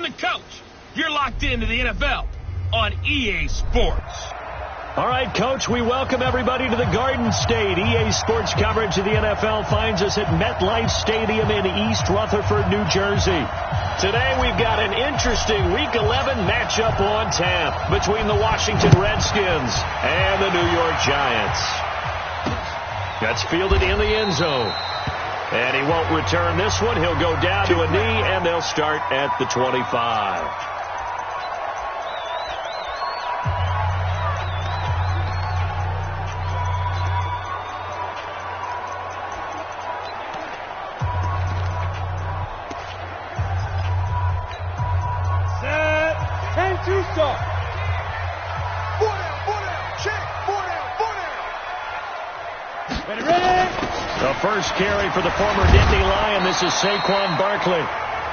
I'm the coach. You're locked into the NFL on EA Sports. All right, Coach, we welcome everybody to the Garden State. EA Sports coverage of the NFL finds us at MetLife Stadium in East Rutherford, New Jersey. Today we've got an interesting Week 11 matchup on tap between the Washington Redskins and the New York Giants. That's fielded in the end zone. And he won't return this one. He'll go down to a knee, and they'll start at the 25. The first carry for the former Nittany Lion. This is Saquon Barkley.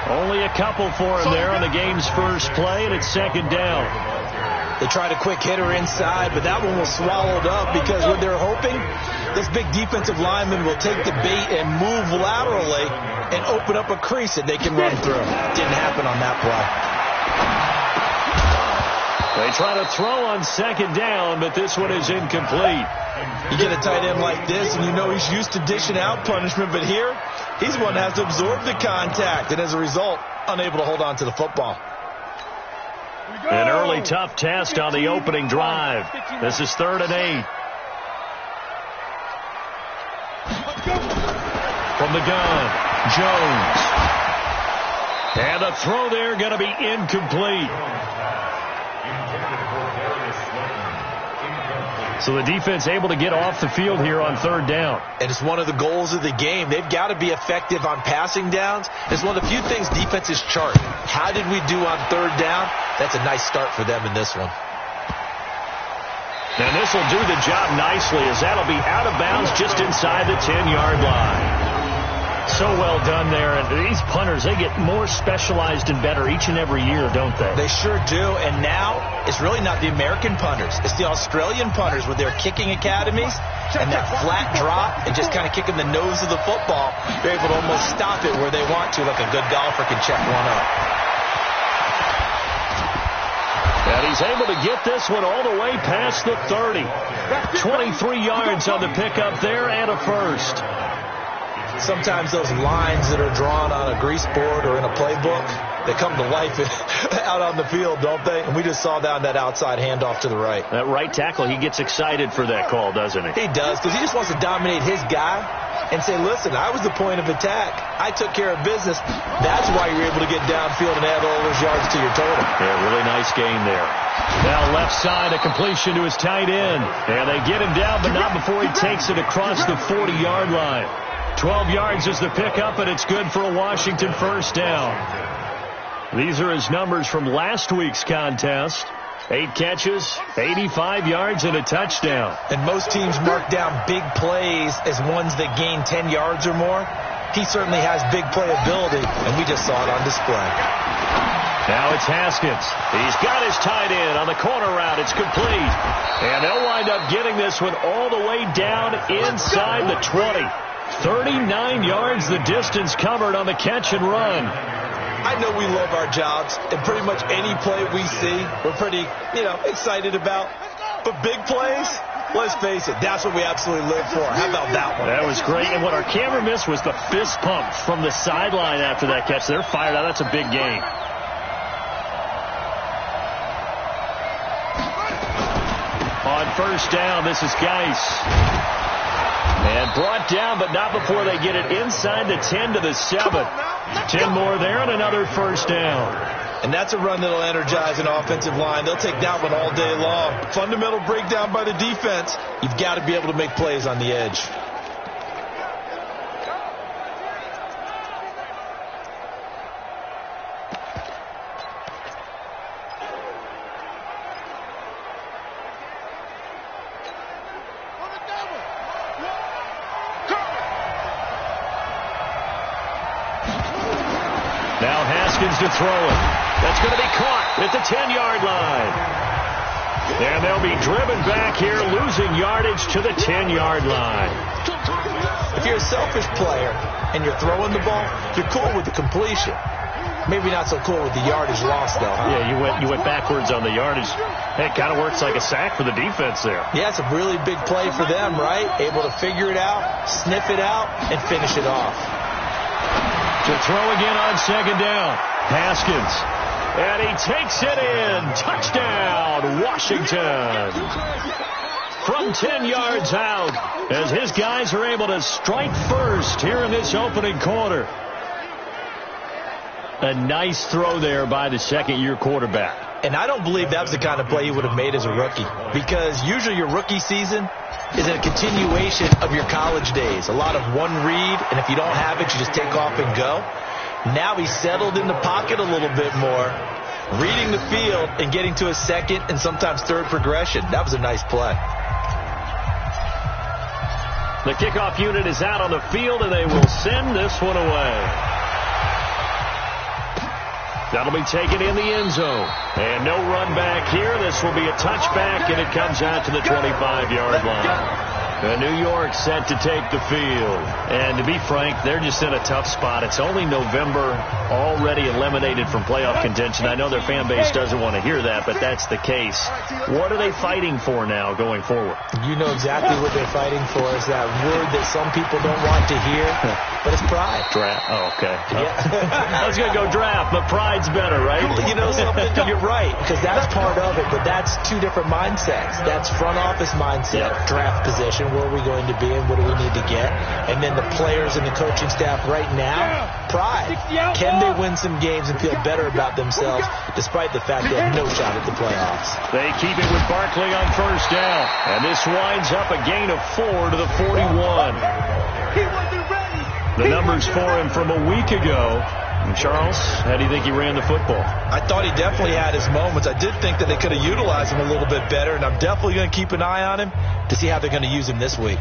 Only a couple for him there on the game's first play, and it's second down. They tried a quick hitter inside, but that one was swallowed up because what they're hoping, this big defensive lineman will take the bait and move laterally and open up a crease that they can run through. Didn't happen on that play. They try to throw on second down, but this one is incomplete. You get a tight end like this, and you know he's used to dishing out punishment, but here, he's one that has to absorb the contact, and as a result, unable to hold on to the football. An early tough test on the opening drive. This is 3rd and 8. From the gun, Jones. And the throw there going to be incomplete. So the defense able to get off the field here on 3rd down. And it's one of the goals of the game. They've got to be effective on passing downs. It's one of the few things defenses chart. How did we do on 3rd down? That's a nice start for them in this one. And this will do the job nicely as that'll be out of bounds just inside the 10-yard line. So well done there. And these punters, they get more specialized and better each and every year, don't they? They sure do. And now it's really not the American punters. It's the Australian punters with their kicking academies and that flat drop and just kind of kicking the nose of the football. They're able to almost stop it where they want to, like a good golfer can check one up. And he's able to get this one all the way past the 30. 23 yards on the pickup there and a first. Sometimes those lines that are drawn on a grease board or in a playbook, they come to life out on the field, don't they? And we just saw down that outside handoff to the right. That right tackle, he gets excited for that call, doesn't he? He does, because he just wants to dominate his guy and say, listen, I was the point of attack. I took care of business. That's why you're able to get downfield and add all those yards to your total. Yeah, really nice game there. Now left side, a completion to his tight end. And they get him down, but not before he takes it across the 40-yard line. 12 yards is the pickup, and it's good for a Washington first down. These are his numbers from last week's contest. 8 catches, 85 yards, and a touchdown. And most teams mark down big plays as ones that gain 10 yards or more. He certainly has big playability, and we just saw it on display. Now it's Haskins. He's got his tight end on the corner route. It's complete. And they'll wind up getting this one all the way down inside the 20. 39 yards the distance covered on the catch and run. I know we love our jobs, and pretty much any play we see, we're pretty, excited about. But big plays, let's face it, that's what we absolutely live for. How about that one? That was great, and what our camera missed was the fist pump from the sideline after that catch. They're fired out. That's a big game. On first down, this is Geis. And brought down, but not before they get it inside the 10 to the 7. 10 more there and another first down. And that's a run that'll energize an offensive line. They'll take that one all day long. Fundamental breakdown by the defense. You've got to be able to make plays on the edge. Now Haskins to throw it. That's going to be caught at the 10-yard line. And they'll be driven back here, losing yardage to the 10-yard line. If you're a selfish player and you're throwing the ball, you're cool with the completion. Maybe not so cool with the yardage loss, though, huh? Yeah, you went backwards on the yardage. Hey, it kind of works like a sack for the defense there. Yeah, it's a really big play for them, right? Able to figure it out, sniff it out, and finish it off. To throw again on second down. Haskins. And he takes it in. Touchdown, Washington. From 10 yards out, as his guys are able to strike first here in this opening quarter. A nice throw there by the second-year quarterback. And I don't believe that was the kind of play he would have made as a rookie, because usually your rookie season is a continuation of your college days. A lot of one read, and if you don't have it, you just take off and go. Now he's settled in the pocket a little bit more, reading the field and getting to a second and sometimes third progression. That was a nice play. The kickoff unit is out on the field, and they will send this one away. That'll be taken in the end zone. And no run back here. This will be a touchback, and it comes out to the 25-yard line. New York set to take the field. And to be frank, they're just in a tough spot. It's only November, already eliminated from playoff contention. I know their fan base doesn't want to hear that, but that's the case. What are they fighting for now going forward? You know exactly what they're fighting for. Is that word that some people don't want to hear, but it's pride. Draft. Oh, okay. Yeah. I was going to go draft, but pride's better, right? You know something? You're right, because that's part of it, but that's two different mindsets. That's front office mindset, draft position. Where are we going to be and what do we need to get? And then the players and the coaching staff right now, pride. Can they win some games and feel better about themselves despite the fact they have no shot at the playoffs? They keep it with Barkley on first down. And this winds up a gain of 4 to the 41. The numbers for him from a week ago. And Charles, how do you think he ran the football? I thought he definitely had his moments. I did think that they could have utilized him a little bit better, and I'm definitely going to keep an eye on him to see how they're going to use him this week.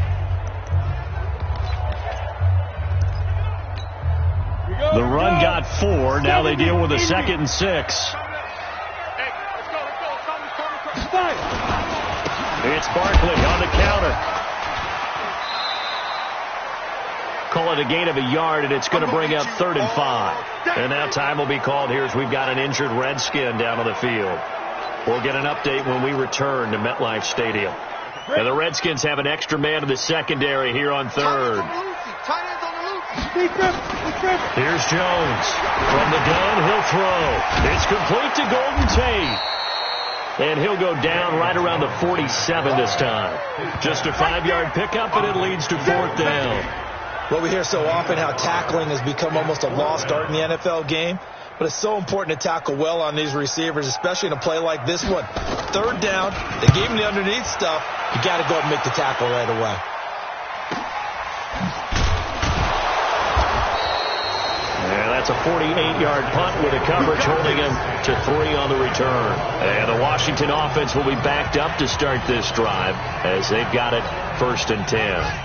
The run got 4. Now they deal with a 2nd and 6. It's Barkley on the counter. Call it a gain of a yard, and it's going to bring up 3rd and 5. And now time will be called here as we've got an injured Redskin down on the field. We'll get an update when we return to MetLife Stadium. And the Redskins have an extra man in the secondary here on 3rd. Here's Jones. From the gun, he'll throw. It's complete to Golden Tate. And he'll go down right around the 47 this time. Just a 5-yard pickup, and it leads to 4th down. Well, we hear so often how tackling has become almost a lost art in the NFL game. But it's so important to tackle well on these receivers, especially in a play like this one. 3rd down, they gave him the underneath stuff. You got to go and make the tackle right away. And that's a 48-yard punt with a coverage holding him to 3 on the return. And the Washington offense will be backed up to start this drive as they've got it 1st and 10.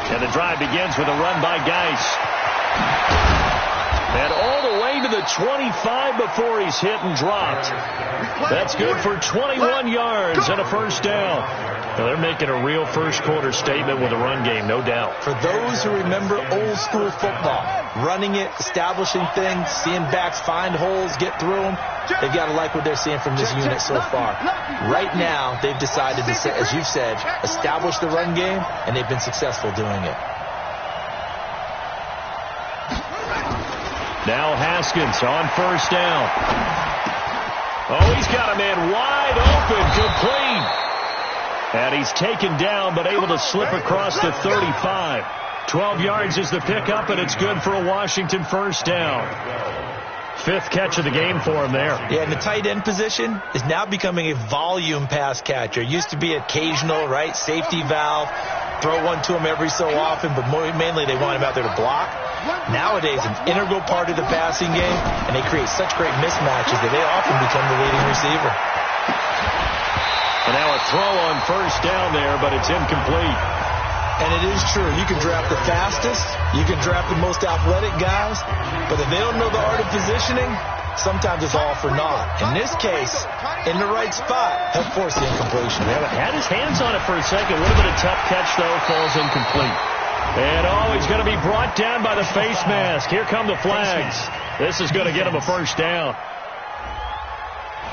And the drive begins with a run by Geis. And all the way to the 25 before he's hit and dropped. That's good for 21 yards and a 1st down. Now they're making a real first quarter statement with a run game, no doubt. For those who remember old school football, running it, establishing things, seeing backs find holes, get through them, they've got to like what they're seeing from this unit so far. Right now, they've decided to, as you've said, establish the run game, and they've been successful doing it. Now Haskins on 1st down. Oh, he's got a man wide open, complete. And he's taken down, but able to slip across the 35. 12 yards is the pickup, and it's good for a Washington 1st down. 5th catch of the game for him there. Yeah, and the tight end position is now becoming a volume pass catcher. It used to be occasional, right? Safety valve. Throw one to him every so often, but mainly they want him out there to block. Nowadays, an integral part of the passing game, and they create such great mismatches that they often become the leading receiver. And now a throw on 1st down there, but it's incomplete. And it is true. You can draft the fastest. You can draft the most athletic guys. But if they don't know the art of positioning, sometimes it's all for naught. In this case, in the right spot, helped force the incompletion. Yeah, had his hands on it for a second. Would have been a tough catch, though. Falls incomplete. And he's going to be brought down by the face mask. Here come the flags. This is going to get him a first down.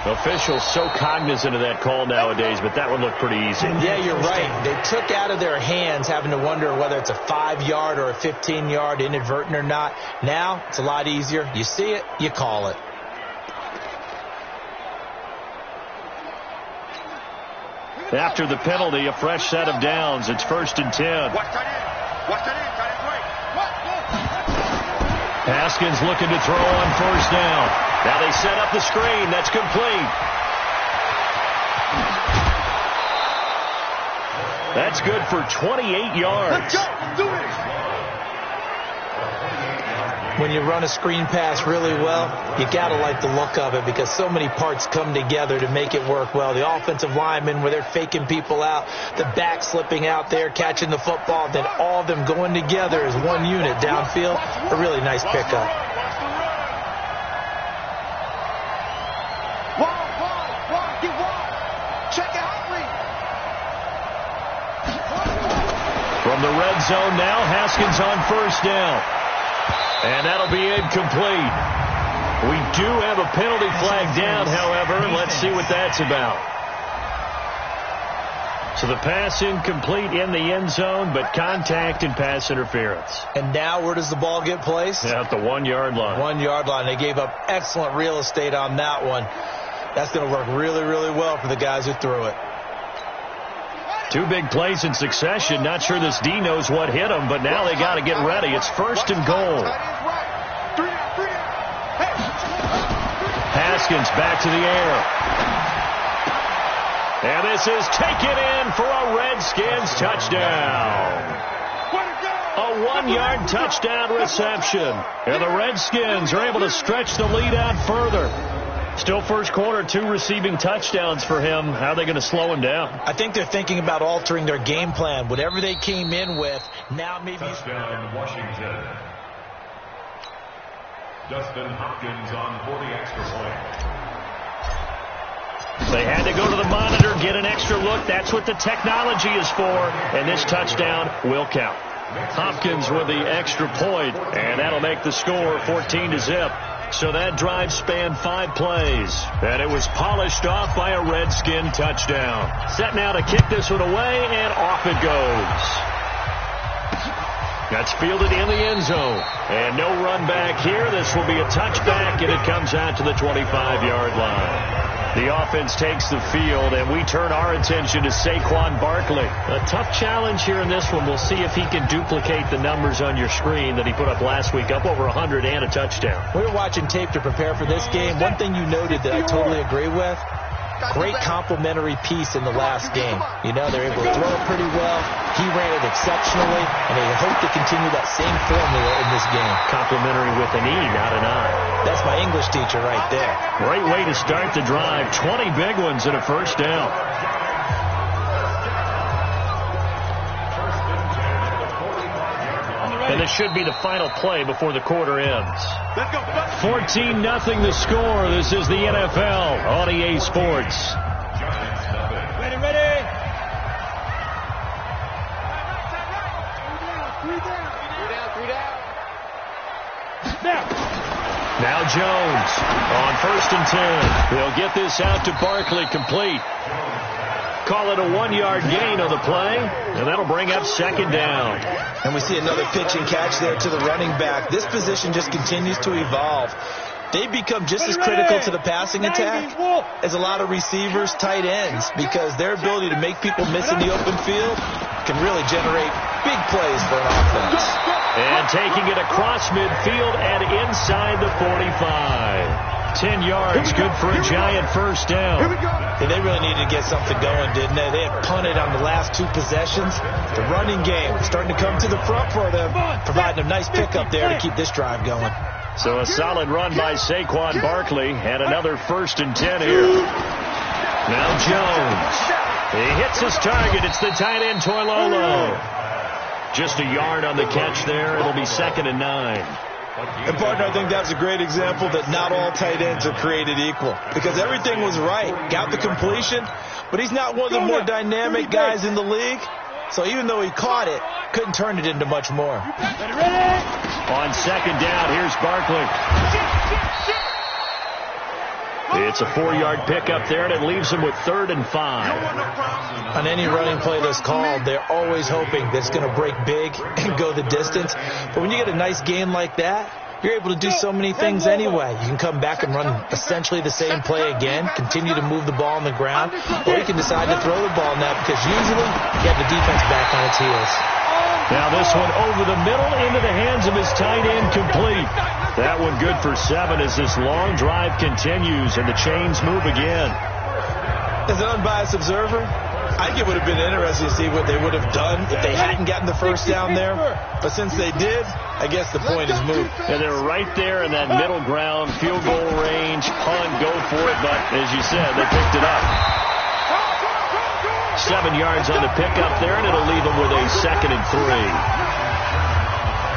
Officials so cognizant of that call nowadays, but that one looked pretty easy. Yeah, you're right. They took out of their hands having to wonder whether it's a 5-yard or a 15-yard, inadvertent or not. Now, it's a lot easier. You see it, you call it. After the penalty, a fresh set of downs. It's 1st and 10. Haskins looking to throw on 1st down. Now they set up the screen. That's complete. That's good for 28 yards. Let's go. Do it. When you run a screen pass really well, you got to like the look of it because so many parts come together to make it work well. The offensive linemen, where they're faking people out, the back slipping out there, catching the football, then all of them going together as one unit downfield. A really nice pickup. From the red zone now, Haskins on 1st down. And that'll be incomplete. We do have a penalty flag down, however. Let's see what that's about. So the pass incomplete in the end zone, but contact and pass interference. And now where does the ball get placed? Yeah, at the 1-yard line. 1-yard line. They gave up excellent real estate on that one. That's going to work really, really well for the guys who threw it. 2 big plays in succession. Not sure this D knows what hit him, but now they got to get ready. It's 1st and goal. Haskins back to the air. And this is taken in for a Redskins touchdown. A 1-yard touchdown reception. And the Redskins are able to stretch the lead out further. Still first quarter, 2 receiving touchdowns for him. How are they going to slow him down? I think they're thinking about altering their game plan. Whatever they came in with, now maybe... Touchdown, Washington. Dustin Hopkins on for the extra point. They had to go to the monitor, get an extra look. That's what the technology is for. And this touchdown will count. Hopkins with the extra point, and that'll make the score 14-0. So that drive spanned 5 plays, and it was polished off by a Redskin touchdown. Set now to kick this one away, and off it goes. That's fielded in the end zone. And no run back here. This will be a touchback, and it comes out to the 25-yard line. The offense takes the field, and we turn our attention to Saquon Barkley. A tough challenge here in this one. We'll see if he can duplicate the numbers on your screen that he put up last week, up over 100 and a touchdown. We were watching tape to prepare for this game. One thing you noted that I totally agree with, great complimentary piece in the last game. You know, they're able to throw it pretty well. He ran it exceptionally, and they hope to continue that same formula in this game. Complimentary with an E, not an I. That's my English teacher right there. Great way to start the drive. 20 big ones and a first down. And this should be the final play before the quarter ends. 14-0 the score. This is the NFL on EA Sports. Ready. Now Jones on 1st and 10. They'll get this out to Barkley, complete. Call it a 1-yard gain on the play, and that'll bring up 2nd down. And we see another pitch and catch there to the running back. This position just continues to evolve. They become just as critical to the passing attack as a lot of receivers, tight ends, because their ability to make people miss in the open field can really generate big plays for an offense. And taking it across midfield and inside the 45. 10 yards, good for a giant first down. Yeah, they really needed to get something going, didn't they? They had punted on the last 2 possessions. The running game starting to come to the front for them, providing a nice pickup there to keep this drive going. So a solid run by Saquon Barkley, and another 1st and 10 here. Now Jones. He hits his target. It's the tight end, Toilolo. Just a yard on the catch there. It'll be 2nd and 9. And, partner, I think that's a great example that not all tight ends are created equal, because everything was right. Got the completion, but he's not one of the more dynamic guys in the league. So even though he caught it, couldn't turn it into much more. On second down, here's Barkley. It's a 4-yard pickup there, and it leaves him with 3rd and 5. On any running play that's called, they're always hoping that it's going to break big and go the distance. But when you get a nice gain like that, you're able to do so many things anyway. You can come back and run essentially the same play again, continue to move the ball on the ground, or you can decide to throw the ball now, because usually you have the defense back on its heels. Now this one over the middle into the hands of his tight end, complete. That one good for 7 as this long drive continues and the chains move again. As an unbiased observer, I think it would have been interesting to see what they would have done if they hadn't gotten the first down there. But since they did, I guess the point is moot. And they're right there in that middle ground, field goal range, punt, go for it. But as you said, they picked it up. 7 yards on the pickup there, and it'll leave them with a 2nd and 3.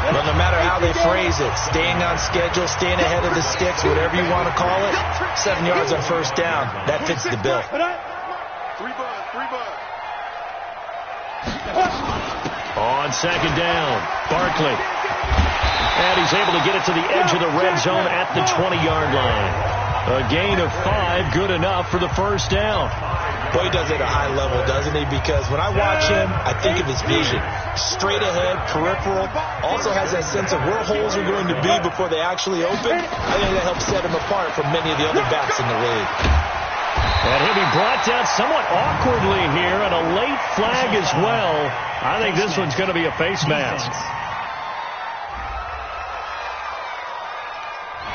But no matter how they phrase it, staying on schedule, staying ahead of the sticks, whatever you want to call it, 7 yards on first down, that fits the bill. On second down, Barkley. And he's able to get it to the edge of the red zone at the 20-yard line. A gain of 5, good enough for the first down. Boy, he does it at a high level, doesn't he? Because when I watch him, I think of his vision. Straight ahead, peripheral. Also has that sense of where holes are going to be before they actually open. I think that helps set him apart from many of the other backs in the league. And he'll be brought down somewhat awkwardly here, and a late flag as well. I think this one's going to be a face mask.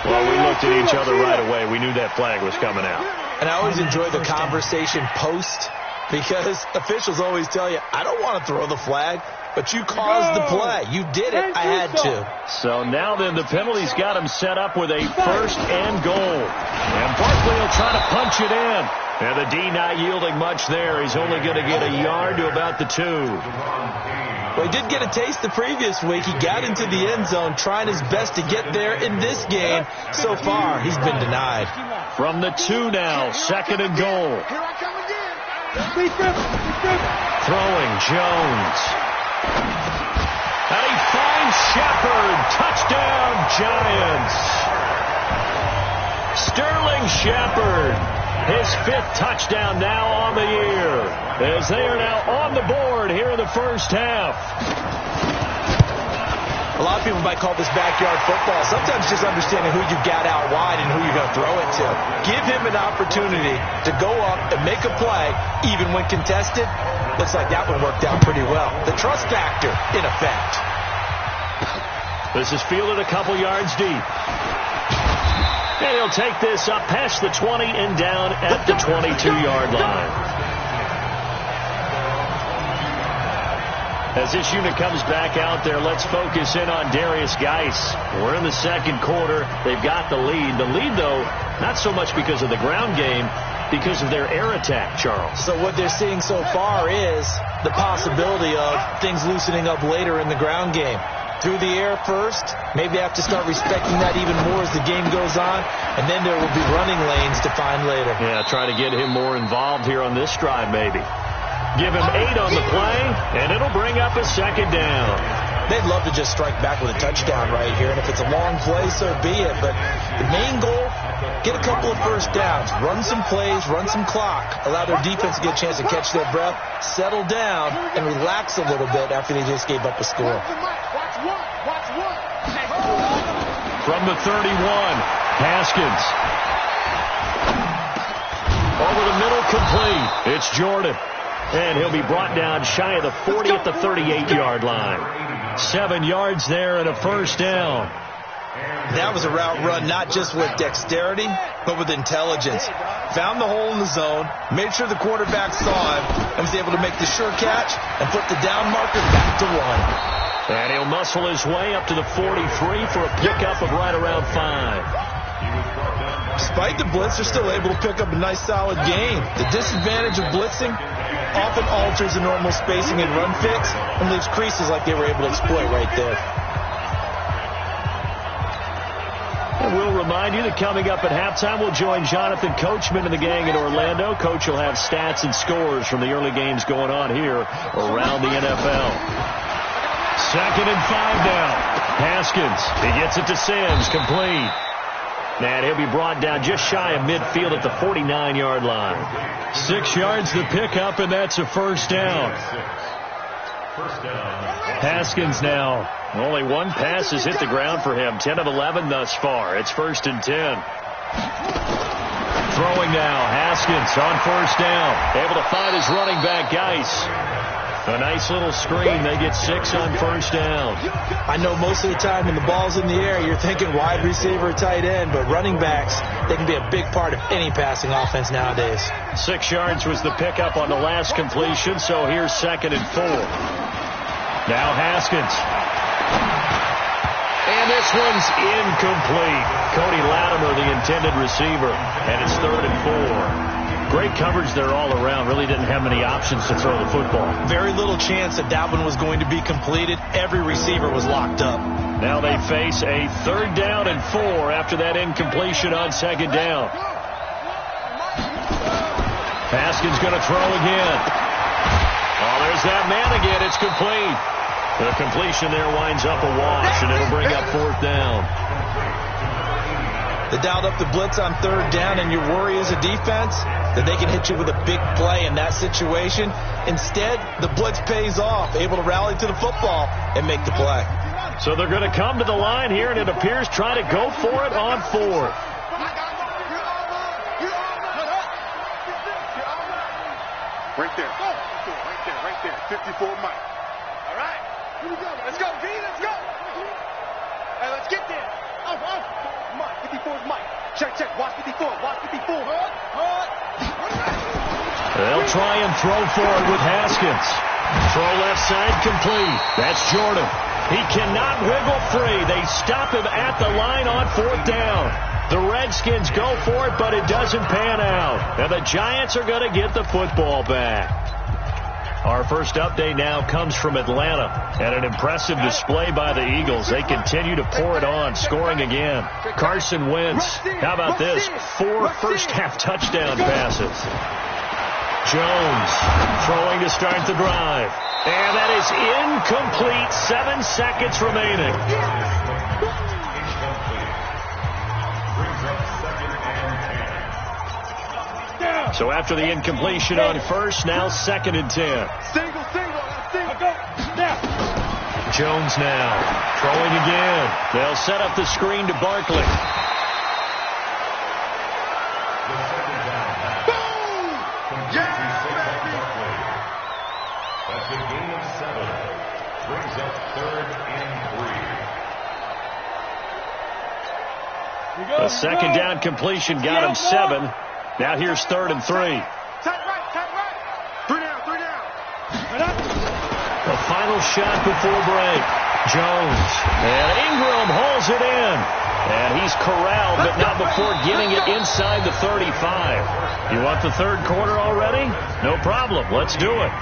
Well, we looked at each other right away. We knew that flag was coming out. And I always enjoy the conversation post, because officials always tell you, I don't want to throw the flag, but you caused the play. You did it. I had to. So now then the penalty's got him set up with a 1st and goal. And Barkley will try to punch it in. And the D not yielding much there. He's only going to get a yard to about the 2. Well, he did get a taste the previous week. He got into the end zone trying his best to get there in this game. So far, he's been denied. From the 2 now, 2nd and goal. Throwing Jones. And he finds Shepard. Touchdown, Giants. Sterling Shepard. His 5th touchdown now on the year, as they are now on the board here in the first half. A lot of people might call this backyard football. Sometimes just understanding who you've got out wide and who you're going to throw it to. Give him an opportunity to go up and make a play, even when contested. Looks like that one worked out pretty well. The trust factor, in effect. This is fielded a couple yards deep. And he'll take this up past the 20 and down at the 22-yard line. As this unit comes back out there, let's focus in on Darius Geis. We're in the second quarter. They've got the lead. The lead, though, not so much because of the ground game, because of their air attack, Charles. So what they're seeing so far is the possibility of things loosening up later in the ground game. Through the air first, maybe have to start respecting that even more as the game goes on, and then there will be running lanes to find later. Yeah, try to get him more involved here on this drive maybe. Give him 8 on the play, and it'll bring up a 2nd down. They'd love to just strike back with a touchdown right here, and if it's a long play, so be it. But the main goal, get a couple of first downs, run some plays, run some clock, allow their defense to get a chance to catch their breath, settle down, and relax a little bit after they just gave up a score. From the 31, Haskins. Over the middle, complete. It's Jordan. And he'll be brought down shy of the 40 at the 38-yard line. 7 yards there and a first down. That was a route run not just with dexterity, but with intelligence. Found the hole in the zone, made sure the quarterback saw him, and was able to make the sure catch and put the down marker back to 1. And he'll muscle his way up to the 43 for a pickup of right around 5. Despite the blitz, they're still able to pick up a nice solid gain. The disadvantage of blitzing often alters the normal spacing and run fits and leaves creases like they were able to exploit right there. remind you that coming up at halftime, we'll join Jonathan Coachman and the gang in Orlando. Coach will have stats and scores from the early games going on here around the NFL. 2nd and 5 now. Haskins, he gets it to Sims, complete. And he'll be brought down just shy of midfield at the 49-yard line. 6 yards the pickup, and that's a first down. Haskins now, only one pass has hit the ground for him. 10 of 11 thus far. It's 1st and 10. Throwing now, Haskins on 1st down. Able to find his running back, Geis. A nice little screen. They get 6 on 1st down. I know most of the time when the ball's in the air, you're thinking wide receiver, tight end, but running backs, they can be a big part of any passing offense nowadays. 6 yards was the pickup on the last completion, so here's 2nd and 4. Now Haskins. And this one's incomplete. Cody Latimer, the intended receiver, and it's 3rd and 4. Great coverage there all around. Really didn't have many options to throw the football. Very little chance that one was going to be completed. Every receiver was locked up. Now they face a 3rd down and 4 after that incompletion on 2nd down. Haskins going to throw again. Oh, there's that man again. It's complete. The completion there winds up a wash, and it'll bring up 4th down. They dialed up the blitz on 3rd down, and your worry as a defense that they can hit you with a big play in that situation. Instead, the blitz pays off, able to rally to the football and make the play. So they're going to come to the line here, and it appears try to go for it on 4th. Right there. Right there. 54 Mike. All right. Here we go. Let's go, D. Let's go. Hey, let's get there. Mike. 54 is Mike. Check. Watch 54. They'll try and throw for it with Haskins. Throw left side complete. That's Jordan. He cannot wiggle free. They stop him at the line on 4th down. The Redskins go for it, but it doesn't pan out. And the Giants are going to get the football back. Our first update now comes from Atlanta, and an impressive display by the Eagles. They continue to pour it on, scoring again. Carson Wentz, how about this? 4 first-half touchdown passes. Jones throwing to start the drive. And that is incomplete. 7 seconds remaining. So after the incompletion on 1st, now 2nd and 10. Single. Jones now throwing again. They'll set up the screen to Barkley. Boom! Yeah, baby! That's a gain of 7. Brings up 3rd and 3. A 2nd down completion got him 7. Now here's 3rd and 3. Tight right. 3 down. The final shot before break. Jones. And Ingram holds it in. And he's corralled, but not before getting it inside the 35. You want the 3rd quarter already? No problem. Let's do it.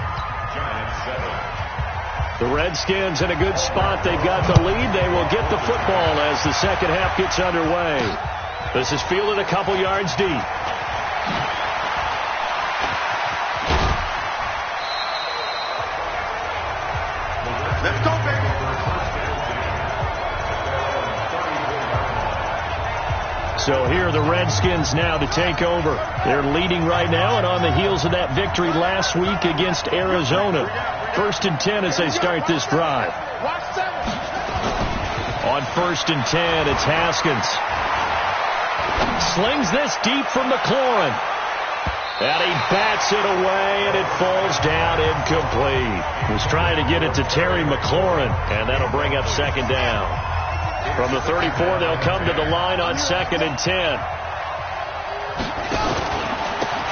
The Redskins in a good spot. They've got the lead. They will get the football as the 2nd half gets underway. This is fielded a couple yards deep. Let's go, baby. So here are the Redskins now to take over. They're leading right now, and on the heels of that victory last week against Arizona. 1st and 10 as they start this drive. On 1st and 10, it's Haskins. Slings this deep from McLaurin. And he bats it away, and it falls down incomplete. Was trying to get it to Terry McLaurin, and that'll bring up 2nd down. From the 34, they'll come to the line on 2nd and 10.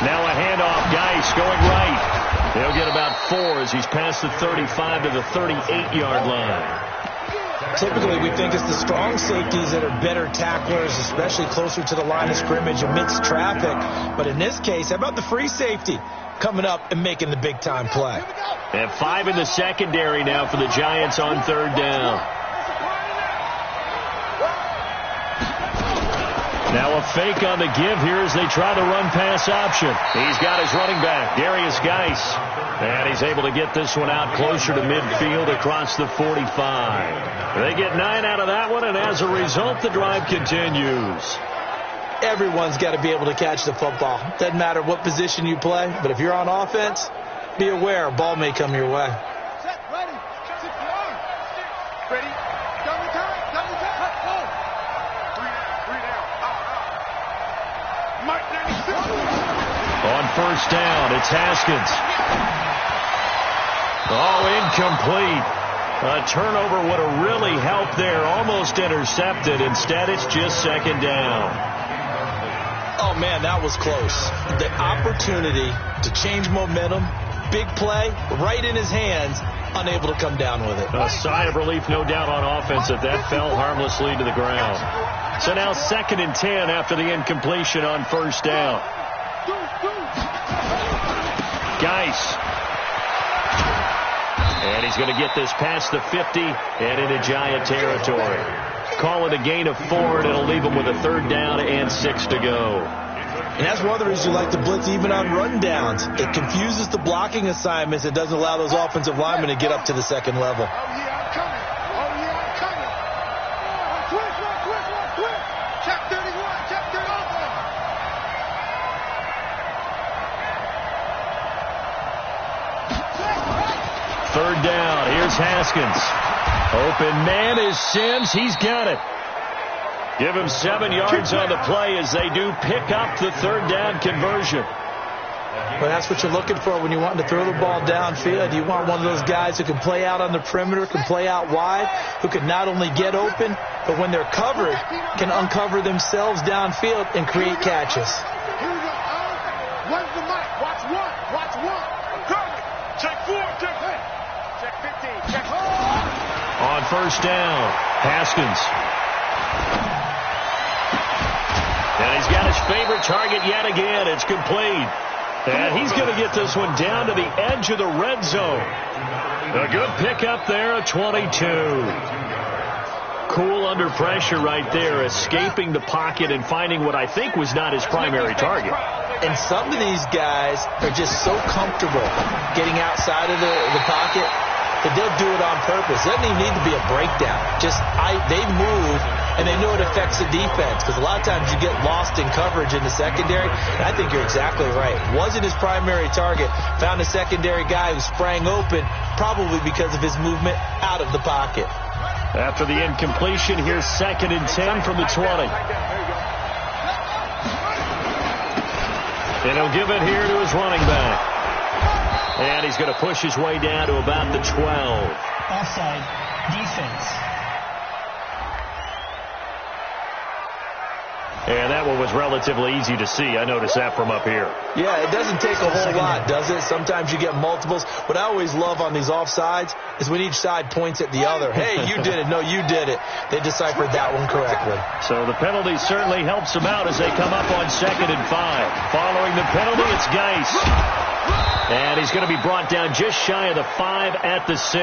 Now a handoff, Geis going right. They'll get about 4 as he's past the 35 to the 38-yard line. Typically, we think it's the strong safeties that are better tacklers, especially closer to the line of scrimmage amidst traffic. But in this case, how about the free safety coming up and making the big-time play? And 5 in the secondary now for the Giants on 3rd down. Now a fake on the give here as they try the run-pass option. He's got his running back, Darius Geis. And he's able to get this one out closer to midfield across the 45. They get 9 out of that one, and as a result, the drive continues. Everyone's got to be able to catch the football. Doesn't matter what position you play, but if you're on offense, be aware a ball may come your way. Set, ready. Ready. Double time. Go. Three down. Mike 96. On first down, it's Haskins. Oh, incomplete. A turnover would have really helped there. Almost intercepted. Instead, it's just second down. Oh, man, that was close. The opportunity to change momentum, big play, right in his hands, unable to come down with it. A sigh of relief, no doubt, on offense if that fell harmlessly to the ground. So now 2nd and 10 after the incompletion on first down. Geis. And he's going to get this past the 50 and into Giant territory. Call it a gain of 4, and it'll leave him with a 3rd down and 6 to go. And that's one of the reasons you like to blitz even on run downs. It confuses the blocking assignments. It doesn't allow those offensive linemen to get up to the second level. Oh, yeah, I'm coming. Quick. Check 31. Check 31. Third down. Here's Haskins. Open man is Sims. He's got it. Give him 7 yards on the play as they do pick up the 3rd down conversion. Well, that's what you're looking for when you want to throw the ball downfield. You want one of those guys who can play out on the perimeter, can play out wide, who can not only get open, but when they're covered, can uncover themselves downfield and create catches. Here we go. Where's the mic? Watch one. I'm coming. Check 4. Check 15. Check 4. On first down, Haskins. And he's got his favorite target yet again. It's complete. And he's going to get this one down to the edge of the red zone. A good pickup there at 22. Cool under pressure right there, escaping the pocket and finding what I think was not his primary target. And some of these guys are just so comfortable getting outside of the pocket that they'll do it on purpose. It doesn't even need to be a breakdown. They move, and they know it affects the defense, because a lot of times you get lost in coverage in the secondary. And I think you're exactly right. Wasn't his primary target. Found a secondary guy who sprang open, probably because of his movement out of the pocket. After the incompletion, here's 2nd and 10 from the 20. And he'll give it here to his running back. And he's going to push his way down to about the 12. Offside defense. And that one was relatively easy to see. I noticed that from up here. Yeah, it doesn't take a whole lot, does it? Sometimes you get multiples. What I always love on these offsides is when each side points at the other. Hey, you did it. No, you did it. They deciphered that one correctly. So the penalty certainly helps them out as they come up on 2nd and 5. Following the penalty, it's Geis. And he's going to be brought down just shy of the 5 at the 6.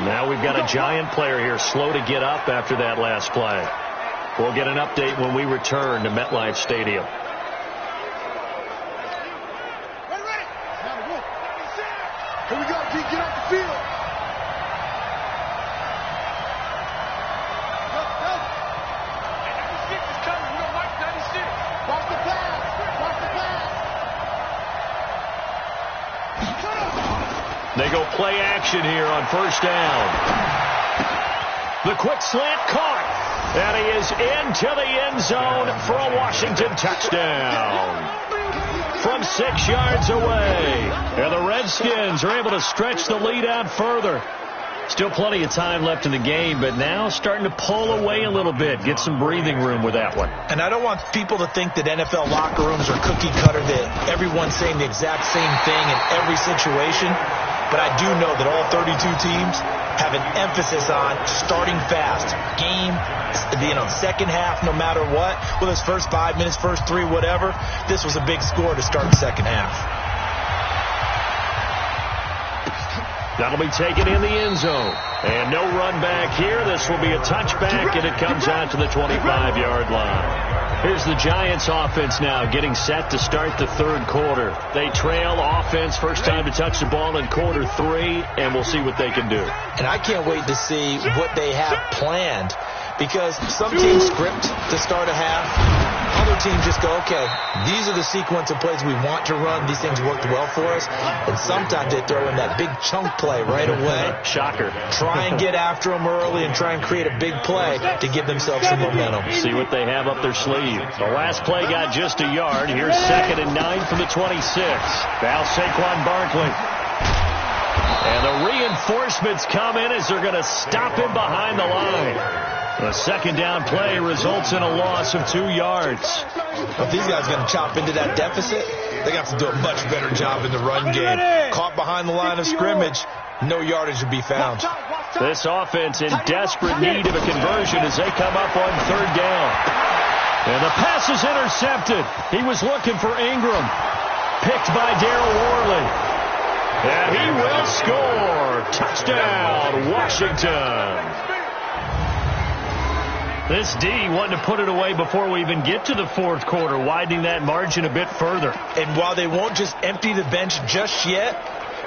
Now we've got a Giant player here slow to get up after that last play. We'll get an update when we return to MetLife Stadium. Ready. Here we go. Get off the field. Go. 96 is coming. We got Mike 96. Watch the pass. They go play action here on first down. The quick slant caught. And he is into the end zone for a Washington touchdown. From 6 yards away. And the Redskins are able to stretch the lead out further. Still plenty of time left in the game, but now starting to pull away a little bit. Get some breathing room with that one. And I don't want people to think that NFL locker rooms are cookie cutter, that everyone's saying the exact same thing in every situation. But I do know that all 32 teams have an emphasis on starting fast. Game, second half, no matter what. Whether it's first 5 minutes, first 3, whatever. This was a big score to start the second half. That'll be taken in the end zone. And no run back here. This will be a touchback, and it comes out to the 25-yard line. Here's the Giants offense now getting set to start the third quarter. They trail offense, first time to touch the ball in quarter 3, and we'll see what they can do. And I can't wait to see what they have planned, because some teams script to start a half. Other teams just go, okay, these are the sequence of plays we want to run. These things worked well for us. And sometimes they throw in that big chunk play right away. Shocker. Try and get after them early and try and create a big play to give themselves some momentum. See what they have up their sleeve. The last play got just a yard. Here's 2nd and 9 from the 26. Now Saquon Barkley. And the reinforcements come in as they're going to stop him behind the line. The second down play results in a loss of 2 yards. If these guys are going to chop into that deficit, they have to do a much better job in the run game. Caught behind the line of scrimmage, no yardage to be found. This offense in desperate need of a conversion as they come up on 3rd down. And the pass is intercepted. He was looking for Ingram. Picked by Darryl Worley. And he will score. Touchdown, Washington. This D wanted to put it away before we even get to the 4th quarter, widening that margin a bit further. And while they won't just empty the bench just yet,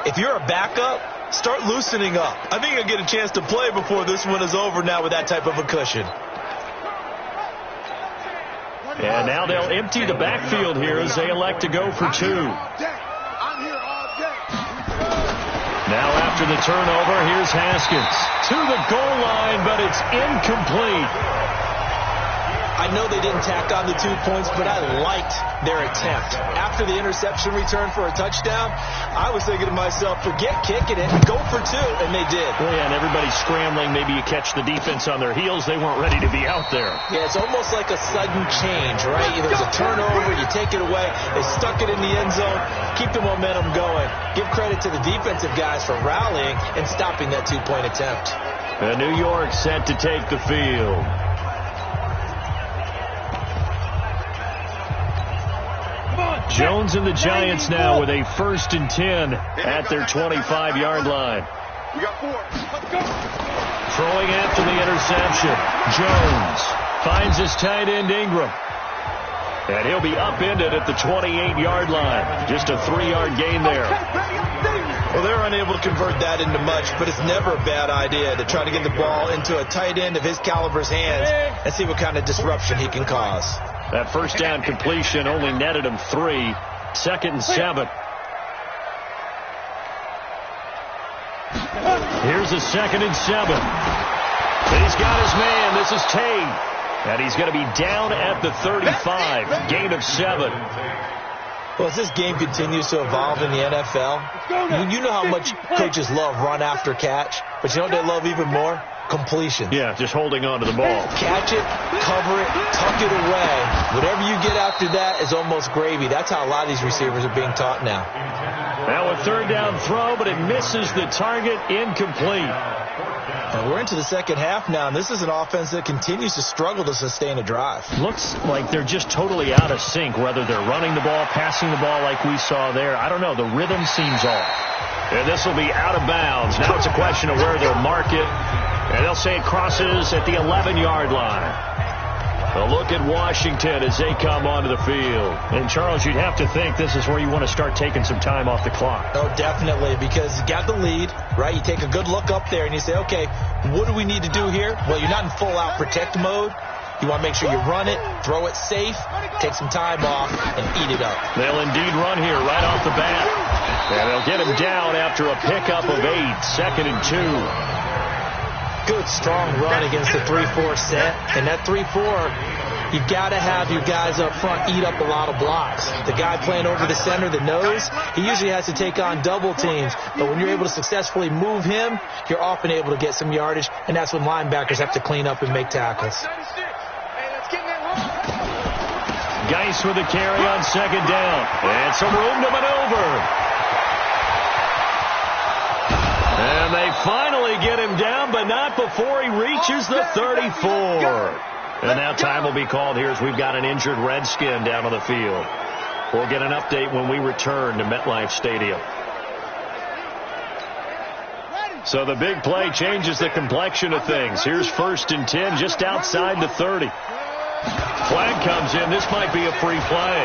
if you're a backup, start loosening up. I think you'll get a chance to play before this one is over now with that type of a cushion. And now they'll empty the backfield here as they elect to go for 2. Now after the turnover, here's Haskins to the goal line, but it's incomplete. I know they didn't tack on the 2 points, but I liked their attempt. After the interception return for a touchdown, I was thinking to myself, forget kicking it, go for 2, and they did. Well, yeah, and everybody's scrambling. Maybe you catch the defense on their heels. They weren't ready to be out there. Yeah, it's almost like a sudden change, right? There's a turnover, you take it away, they stuck it in the end zone, keep the momentum going. Give credit to the defensive guys for rallying and stopping that 2-point attempt. And New York set to take the field. Jones and the Giants now with a 1st and 10 at their 25-yard line. We got 4. Let's go. Throwing after the interception. Jones finds his tight end Ingram. And he'll be upended at the 28-yard line. Just a 3-yard gain there. Well, they're unable to convert that into much, but it's never a bad idea to try to get the ball into a tight end of his caliber's hands and see what kind of disruption he can cause. That first down completion only netted him 3. 2nd and 7. Here's a 2nd and 7. He's got his man. This is Tate. And he's going to be down at the 35. Gain of 7. Well, as this game continues to evolve in the NFL, you know how much coaches love run after catch, but you know what they love even more? Completion. Yeah, just holding on to the ball. Catch it, cover it, tuck it away. Whatever you get after that is almost gravy. That's how a lot of these receivers are being taught now. Now a 3rd down throw, but it misses the target. Incomplete. And we're into the second half now, and this is an offense that continues to struggle to sustain a drive. Looks like they're just totally out of sync, whether they're running the ball, passing the ball like we saw there. I don't know. The rhythm seems off. And this will be out of bounds. Now it's a question of where they'll mark it. And they'll say it crosses at the 11-yard line. A look at Washington as they come onto the field. And, Charles, you'd have to think this is where you want to start taking some time off the clock. Oh, definitely, because you got the lead, right? You take a good look up there and you say, okay, what do we need to do here? Well, you're not in full-out protect mode. You want to make sure you run it, throw it safe, take some time off, and eat it up. They'll indeed run here right off the bat. And they'll get him down after a pickup of 8. 2nd and 2. Good, strong run against the 3-4 set. And that 3-4, you've got to have your guys up front eat up a lot of blocks. The guy playing over the center, the nose, he usually has to take on double teams. But when you're able to successfully move him, you're often able to get some yardage. And that's when linebackers have to clean up and make tackles. Geis with a carry on 2nd down. And some room to maneuver. And they finally get him down, but not before he reaches the 34. And now time will be called here as we've got an injured Redskin down on the field. We'll get an update when we return to MetLife Stadium. So the big play changes the complexion of things. Here's 1st and 10 just outside the 30. Flag comes in. This might be a free play.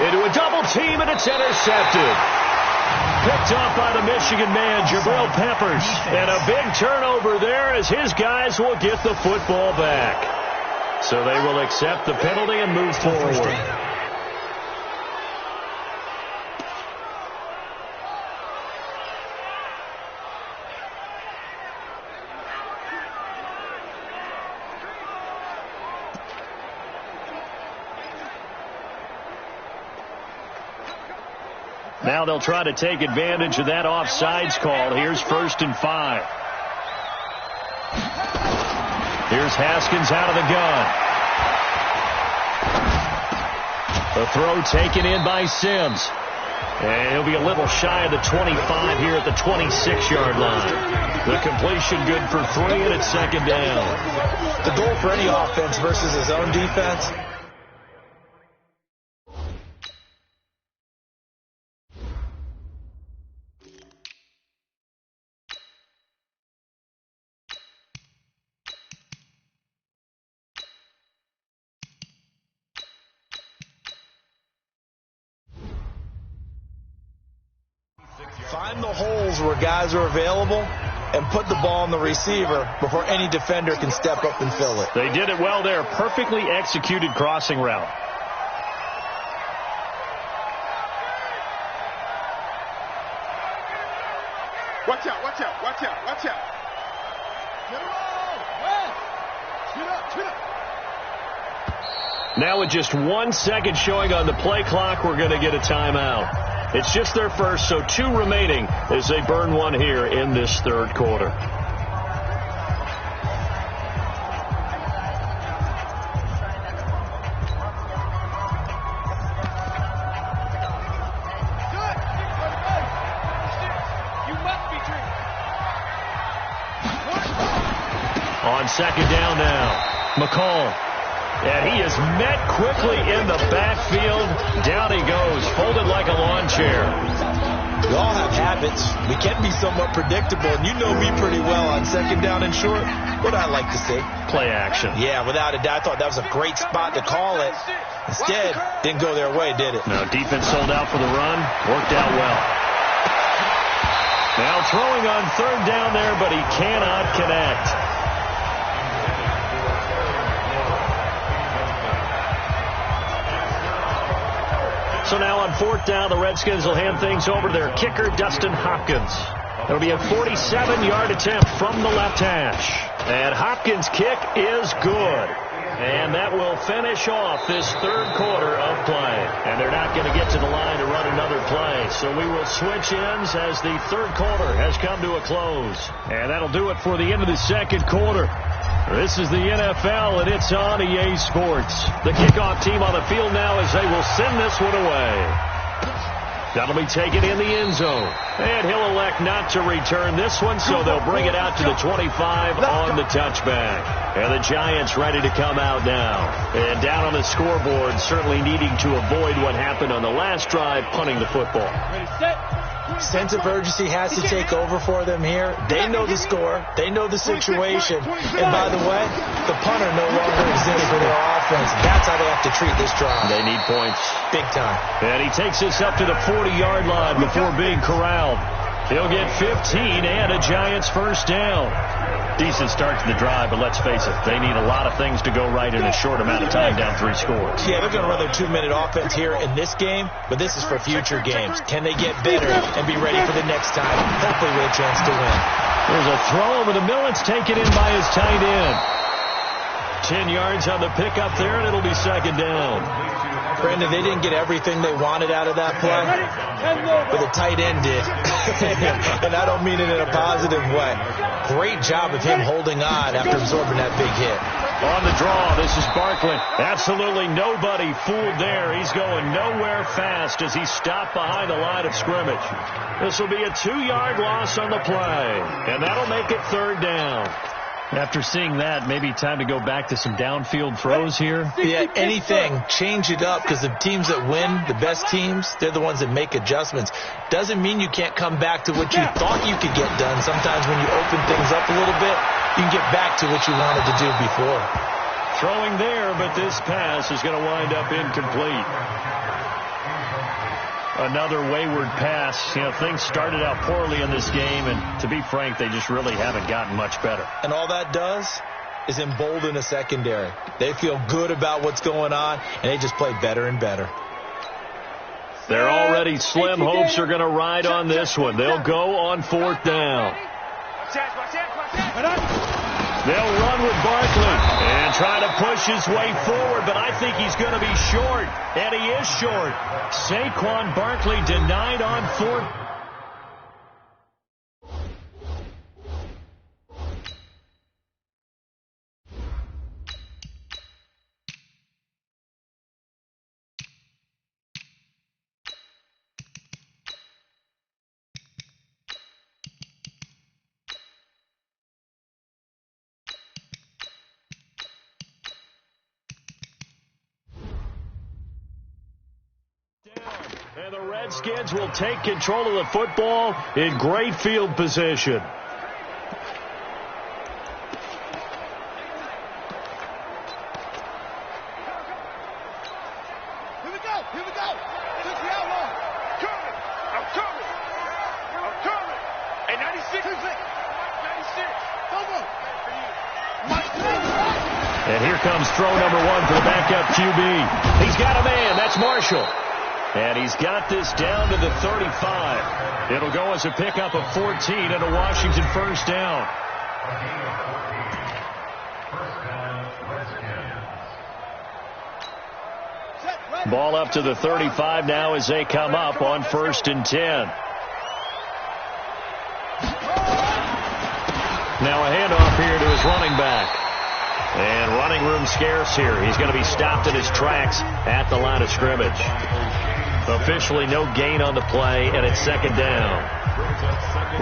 Into a double team, and it's intercepted. Picked off by the Michigan man, Jabril Peppers. And a big turnover there as his guys will get the football back. So they will accept the penalty and move forward. Now they'll try to take advantage of that offsides call. Here's 1st and 5. Here's Haskins out of the gun. The throw taken in by Sims. And he'll be a little shy of the 25 here at the 26-yard line. The completion good for 3, and it's 2nd down. The goal for any offense versus his own defense. Find the holes where guys are available and put the ball on the receiver before any defender can step up and fill it. They did it well there. Perfectly executed crossing route. Watch out, watch out, watch out, watch out. Get around. Shoot up, shoot up. Now with just 1 second showing on the play clock, we're going to get a timeout. It's just their first, so 2 remaining as they burn 1 here in this 3rd quarter. On 2nd down now, McCall. And he is met quickly in the backfield. Down he goes, folded like a lawn chair. We all have habits. We can be somewhat predictable, and you know me pretty well on 2nd down and short. What I like to see? Play action. Yeah, without a doubt. I thought that was a great spot to call it. Instead, didn't go their way, did it? No, defense sold out for the run. Worked out well. Now throwing on 3rd down there, but he cannot connect. So now on 4th down, the Redskins will hand things over to their kicker, Dustin Hopkins. It'll be a 47-yard attempt from the left hash. And Hopkins' kick is good. And that will finish off this 3rd quarter of play. And they're not going to get to the line to run another play. So we will switch ends as the 3rd quarter has come to a close. And that'll do it for the end of the 2nd quarter. This is the NFL, and it's on EA Sports. The kickoff team on the field now as they will send this one away. That'll be taken in the end zone. And he'll elect not to return this one, so they'll bring it out to the 25 on the touchback. And the Giants ready to come out now. And down on the scoreboard, certainly needing to avoid what happened on the last drive, punting the football. Ready, set. Sense of urgency has to take over for them here. They know the score. They know the situation. And by the way, the punter no longer exists for their offense. That's how they have to treat this drive. They need points. Big time. And he takes us up to the 40-yard line before being corralled. He'll get 15 and a Giants 1st down. Decent start to the drive, but let's face it, they need a lot of things to go right in a short amount of time, down 3 scores. Yeah, they're going to run their 2-minute offense here in this game, but this is for future games. Can they get better and be ready for the next time, hopefully with a chance to win? There's a throw over the middle. It's taken in by his tight end. 10 yards on the pickup there, and it'll be 2nd down. Brandon, they didn't get everything they wanted out of that play, but the tight end did. And I don't mean it in a positive way. Great job of him holding on after absorbing that big hit. On the draw, this is Barkley. Absolutely nobody fooled there. He's going nowhere fast as he stopped behind the line of scrimmage. This will be a 2-yard loss on the play, and that'll make it 3rd down. After seeing that, maybe time to go back to some downfield throws here. Yeah, anything. Change it up, because the teams that win, the best teams, they're the ones that make adjustments. Doesn't mean you can't come back to what you thought you could get done. Sometimes when you open things up a little bit, you can get back to what you wanted to do before. Throwing there, but this pass is going to wind up incomplete. Another wayward pass. Things started out poorly in this game, and to be frank, they just really haven't gotten much better. And all that does is embolden a secondary. They feel good about what's going on, and they just play better and better. They're already slim hopes are going to ride on this one. They'll go on 4th down. They'll run with Barkley and try to push his way forward, but I think he's going to be short, and he is short. Saquon Barkley denied on 4th. And the Redskins will take control of the football in great field position. Here we go. This is outlaw. I'm coming. Hey, 96. 96. And here comes throw number 1 for the backup QB. He's got a man. That's Marshall. And he's got this down to the 35. It'll go as a pickup of 14 and a Washington first down. Ball up to the 35 now as they come up on 1st and 10. Now a handoff here to his running back. And running room scarce here. He's going to be stopped in his tracks at the line of scrimmage. Officially no gain on the play, and it's 2nd down.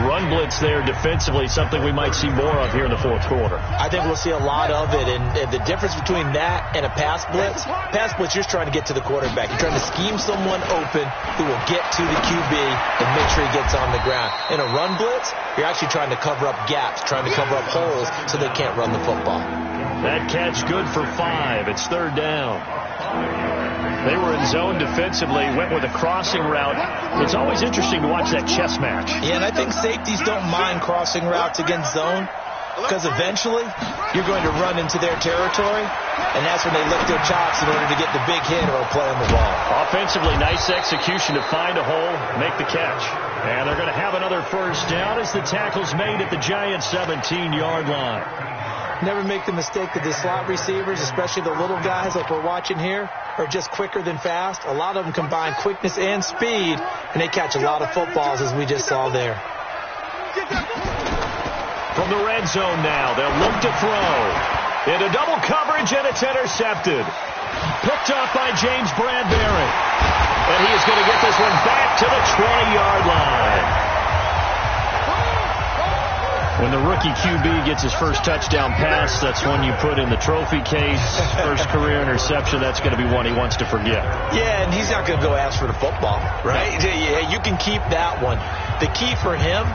Run blitz there defensively, something we might see more of here in the 4th quarter. I think we'll see a lot of it, and the difference between that and a pass blitz, you're just trying to get to the quarterback. You're trying to scheme someone open who will get to the QB and make sure he gets on the ground. In a run blitz, you're actually trying to cover up gaps, trying to cover up holes so they can't run the football. That catch good for 5. It's 3rd down. They were in zone defensively, went with a crossing route. It's always interesting to watch that chess match. Yeah, and I think safeties don't mind crossing routes against zone because eventually you're going to run into their territory, and that's when they lick their chops in order to get the big hit or a play on the ball. Offensively, nice execution to find a hole, make the catch. And they're going to have another first down as the tackle's made at the Giants' 17-yard line. Never make the mistake that the slot receivers, especially the little guys like we're watching here, are just quicker than fast. A lot of them combine quickness and speed, and they catch a lot of footballs, as we just saw there. From the red zone now, they'll look to throw. Into double coverage, and it's intercepted. Picked up by James Bradbury. And he is going to get this one back to the 20-yard line. When the rookie QB gets his first touchdown pass, that's one you put in the trophy case. First career interception, that's going to be one he wants to forget. Yeah, and he's not going to go ask for the football, right? Yeah, you can keep that one. The key for him,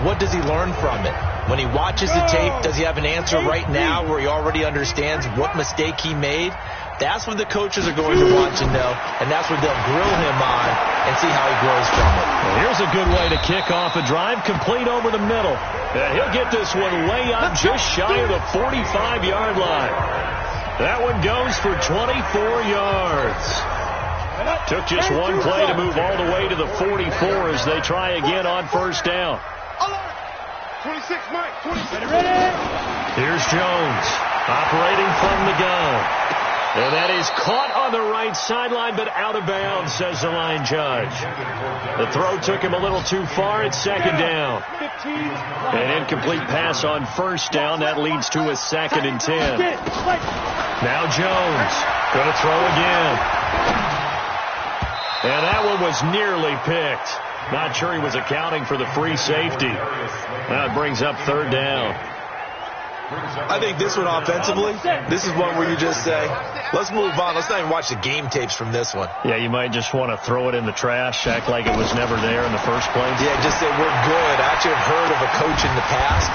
what does he learn from it? When he watches the tape, does he have an answer right now where he already understands what mistake he made? That's what the coaches are going to want to know, and that's what they'll grill him on and see how he grows from it. Well, here's a good way to kick off a drive, complete over the middle. He'll get this one way up just shy of the 45-yard line. That one goes for 24 yards. Took just one play to move all the way to the 44 as they try again on first down. 26, Mike. 26. Here's Jones operating from the gun. And that is caught on the right sideline, but out of bounds, says the line judge. The throw took him a little too far. It's 2nd down. An incomplete pass on first down. That leads to a 2nd and 10. Now Jones going to throw again. And that one was nearly picked. Not sure he was accounting for the free safety. Now it brings up 3rd down. I think this one offensively, this is one where you just say, let's move on. Let's not even watch the game tapes from this one. Yeah, you might just want to throw it in the trash, act like it was never there in the first place. Yeah, just say we're good. I actually have heard of a coach in the past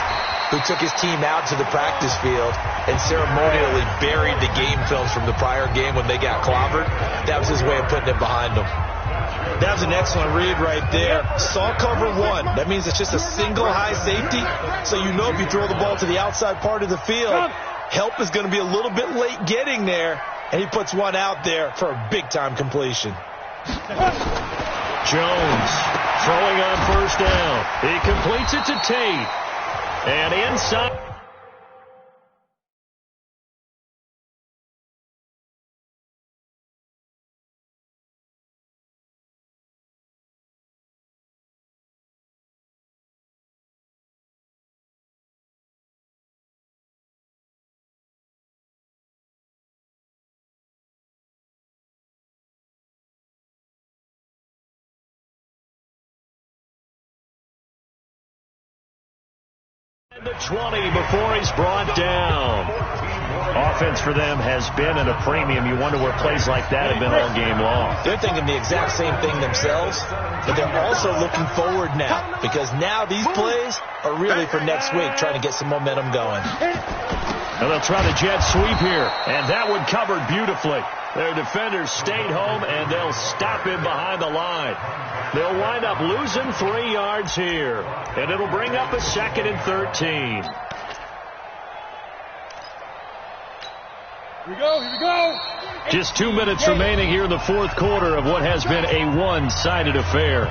who took his team out to the practice field and ceremonially buried the game films from the prior game when they got clobbered. That was his way of putting it behind them. That was an excellent read right there. Saw cover one. That means it's just a single high safety. So you know if you throw the ball to the outside part of the field, help is going to be a little bit late getting there. And he puts one out there for a big-time completion. Jones throwing on first down. He completes it to Tate. And inside. The 20 before he's brought down. Offense for them has been at a premium. You wonder where plays like that have been all game long. They're thinking the exact same thing themselves, but they're also looking forward now because now these plays are really for next week, trying to get some momentum going. And they'll try the jet sweep here, and that one covered beautifully. Their defenders stayed home, and they'll stop him behind the line. They'll wind up losing 3 yards here, and it'll bring up a 2nd and 13. Here we go. Just 2 minutes remaining here in the fourth quarter of what has been a one-sided affair.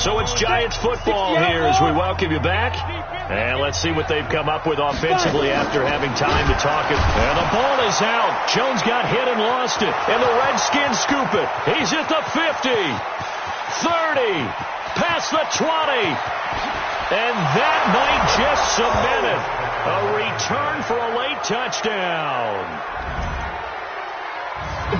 So it's Giants football here as we welcome you back. And let's see what they've come up with offensively after having time to talk it. And the ball is out. Jones got hit and lost it. And the Redskins scoop it. He's at the 50, 30, past the 20. And that might just cement it. A return for a late touchdown.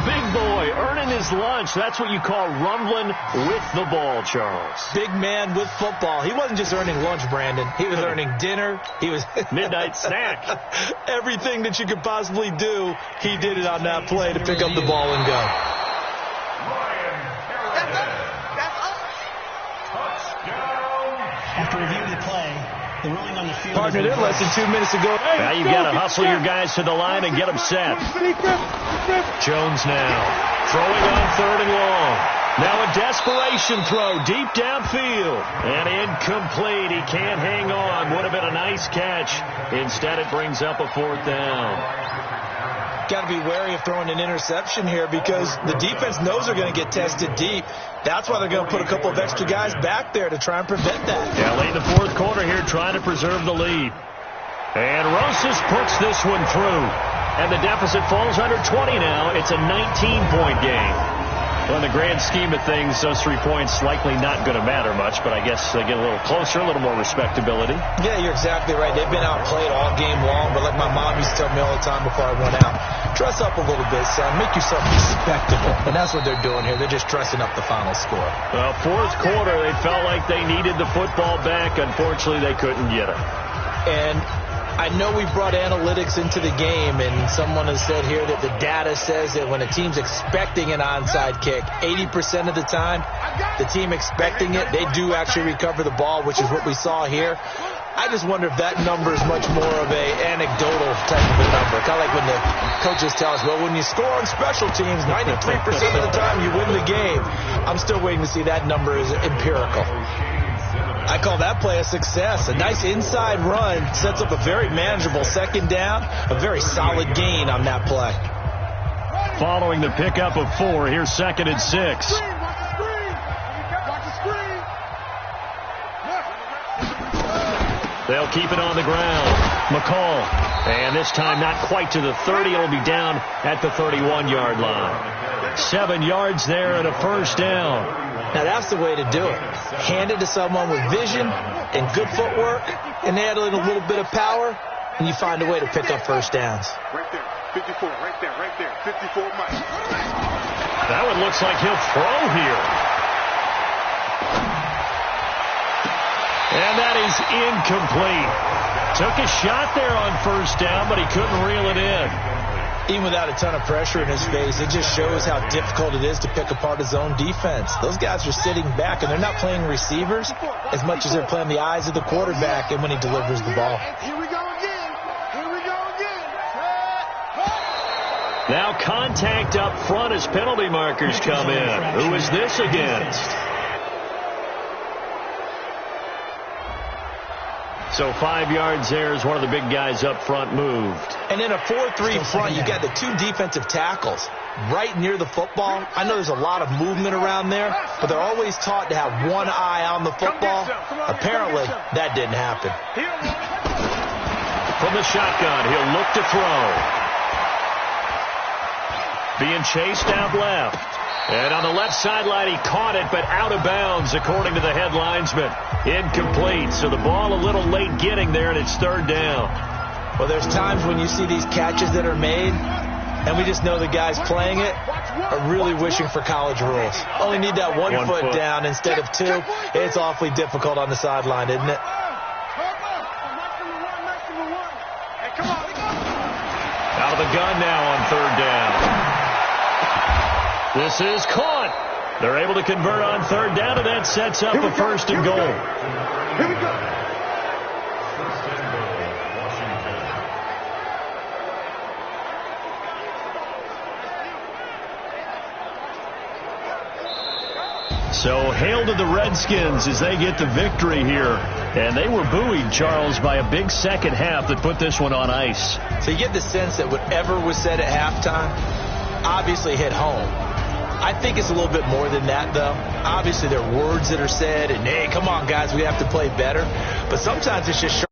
Big boy earning his lunch. That's what you call rumbling with the ball, Charles. Big man with football. He wasn't just earning lunch, Brandon. He was earning dinner. He was midnight snack. Everything that you could possibly do, he did it on that play to pick up the ball and go. After reviewing the play, the ruling on the field. Partner, there less than 2 minutes ago. Now you've got to hustle your guys to the line and get them set. Jones now throwing on 3rd and long. Now a desperation throw deep downfield. And incomplete. He can't hang on. Would have been a nice catch. Instead, it brings up a 4th down. Got to be wary of throwing an interception here because the defense knows they're going to get tested deep. That's why they're going to put a couple of extra guys back there to try and prevent that. Yeah, late in the fourth quarter here trying to preserve the lead. And Rosas puts this one through. And the deficit falls under 20 now. It's a 19-point game. Well, in the grand scheme of things, those 3 points likely not going to matter much, but I guess they get a little closer, a little more respectability. Yeah, you're exactly right. They've been outplayed all game long, but like my mom used to tell me all the time before I went out, dress up a little bit, son. Make yourself respectable. And that's what they're doing here. They're just dressing up the final score. Well, fourth quarter, they felt like they needed the football back. Unfortunately, they couldn't get it. And I know we brought analytics into the game, and someone has said here that the data says that when a team's expecting an onside kick, 80% of the time, the team expecting it, they do actually recover the ball, which is what we saw here. I just wonder if that number is much more of a anecdotal type of a number. Kind of like when the coaches tell us, well, when you score on special teams, 93% of the time you win the game. I'm still waiting to see that number is empirical. I call that play a success. A nice inside run sets up a very manageable 2nd down, a very solid gain on that play. Following the pickup of 4, here's 2nd and 6. They'll keep it on the ground. McCall. And this time not quite to the 30. It'll be down at the 31-yard line. 7 yards there and a 1st down. Now, that's the way to do it. Hand it to someone with vision and good footwork, and add in a little bit of power, and you find a way to pick up 1st downs. Right there. 54. Right there. 54 Mike. That one looks like he'll throw here. And that is incomplete. Took a shot there on 1st down, but he couldn't reel it in. Even without a ton of pressure in his face, it just shows how difficult it is to pick apart his own defense. Those guys are sitting back, and they're not playing receivers as much as they're playing the eyes of the quarterback and when he delivers the ball. Here we go again. Here we go again. Now contact up front as penalty markers come in. Who is this against? So 5 yards there as one of the big guys up front moved. And in a 4-3 front, you got the two defensive tackles right near the football. I know there's a lot of movement around there, but they're always taught to have one eye on the football. Apparently, that didn't happen. From the shotgun, he'll look to throw. Being chased out left. And on the left sideline, he caught it, but out of bounds, according to the head linesman. Incomplete, so the ball a little late getting there, and it's third down. Well, there's times when you see these catches that are made, and we just know the guys playing it are really wishing for college rules. Only need that one foot down instead of two. It's awfully difficult on the sideline, isn't it? Out of the gun now on third down. This is caught. They're able to convert on third down, and that sets up a first and goal. Here we go. So hail to the Redskins as they get the victory here. And they were buoyed, Charles, by a big second half that put this one on ice. So you get the sense that whatever was said at halftime obviously hit home. I think it's a little bit more than that, though. Obviously, there are words that are said, and, hey, come on, guys, we have to play better. But sometimes it's just